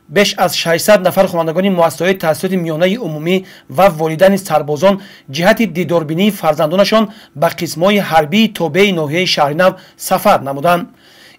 بیش از 600 نفر خوانندگان مؤسسه‌های تحصیلات میانه عمومی و والدین سربازان جهت دیداربینی فرزندانشان به قسم‌های حربی توبه ناحیه شهرنو سفر نمودند.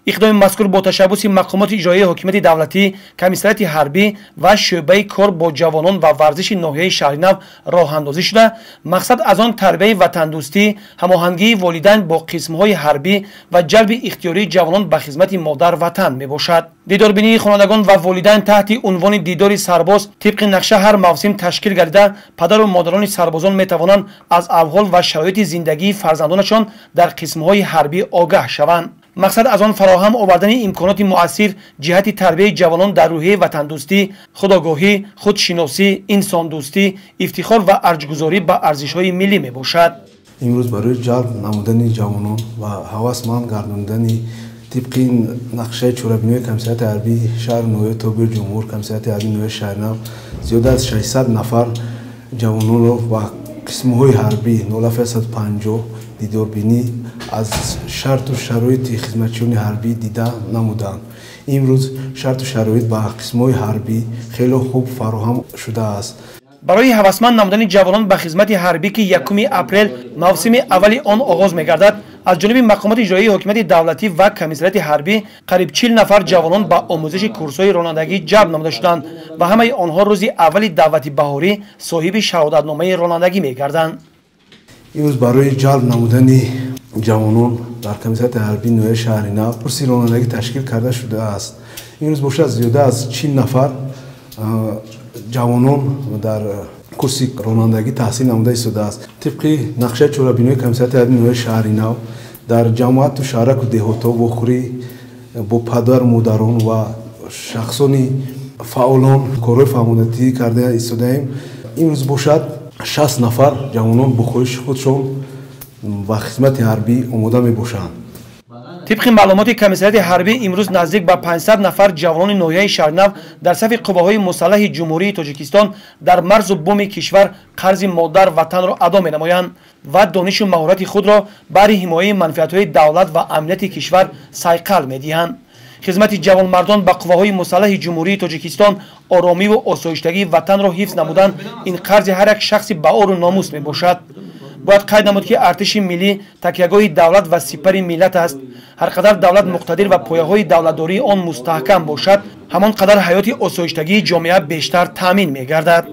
اقدام مذکور با تشبث مقامات اجرایی حکومت دولتی، کمیسریت حربی و شعبه کار با جوانان و ورزش ناحیه شهرنو راه اندازی شده. مقصد از آن تربیت و تندرستی، هماهنگی والدین با قسم‌های حربی و جلب اختیاری جوانان به خدمت مادر وطن میباشد. دیداربینی خوانندگان و والدین تحت عنوان دیدار سرباز طبق نقشه هر موسم تشکیل گردیده، پدر و مادران سربازان میتوانند از احوال و شرایط زندگی فرزندانشان در قسم‌های حربی آگاه شوند. مقصد از آن فراهم آوردن امکانات مؤثر جهت تربیت جوانان در روحیه وطندوستی، خودآگاهی، خودشناسی، انسان دوستی، افتخار و ارزش‌گذاری به ارزش‌های ملی میباشد. امروز برای جلب نمودن جوانان و هوسمند گرداندن طبق نقشه چورابینی کمیسریت حربی شهر نو توبه جمهور کمیسریت حربی نو شهرنو زیاد از 600 نفر جوانان را و قسم‌های حربی 0.50 دیداربینی از شرط و شرایط خدمتچیان حربی دیده نمودند. امروز شرط و شرایط با قسم‌های حربی خیلی خوب فراهم شده است. برای هوسمند نمودن جوانان به خدمت حربی که 1 اپریل موسم اولی آن آغاز می‌گردد، از جانب مقامات اجرایی حکومت دولتی و کمیسریت حربی قریب 40 نفر جوانان به آموزش کورس‌های رانندگی جلب نموده شدند و همه آنها روز اول دعوت بهاری صاحب شهادتنامه رانندگی می‌گردند. امروز برای جلب نمودن جوانان در کمیسریت حربی نو شهرنو کورس رانندگی تشکیل کرده شده است. امروز باشد زیاده از 40 نفر جوانان در کورس رانندگی تحصیل نموده ایستاده است. طبق نقشه چورابینی کمیسریت حربی نو شهرنو در جماعت و شهرک و دهات‌ها و خوری با پدر مادران و شخصانی فعالان کارهای فهماندهی کرده ایستاده ایم. امروز باشد 60 نفر جوانان با خواهش خودشان و خدمت حربی آماده می باشند. طبق معلومات کمیسریت حربی امروز نزدیک به 500 نفر جوانان ناحیه شهرنو در صف قوه‌های مسلح جمهوری تاجیکستان در مرز و بوم کشور قرض مادر وطن را ادا می‌نمایند و دانش و مهارت خود را برای حمایت منفعت‌های دولت و امنیت کشور صیقل می‌دهند. خدمت جوانمردان به قوه‌های مسلح جمهوری تاجیکستان آرامی و آسایشتگی وطن را حفظ نمودن این قرض هر یک شخص با عار و ناموس میباشد. باید قید نمود که ارتش ملی تکیهگاه دولت و سپر ملت است. هر قدر دولت مقتدر و پایه‌های دولتداری آن مستحکم باشد، همان قدر حیات آسایشتگی جامعه بیشتر تامین می‌گردد.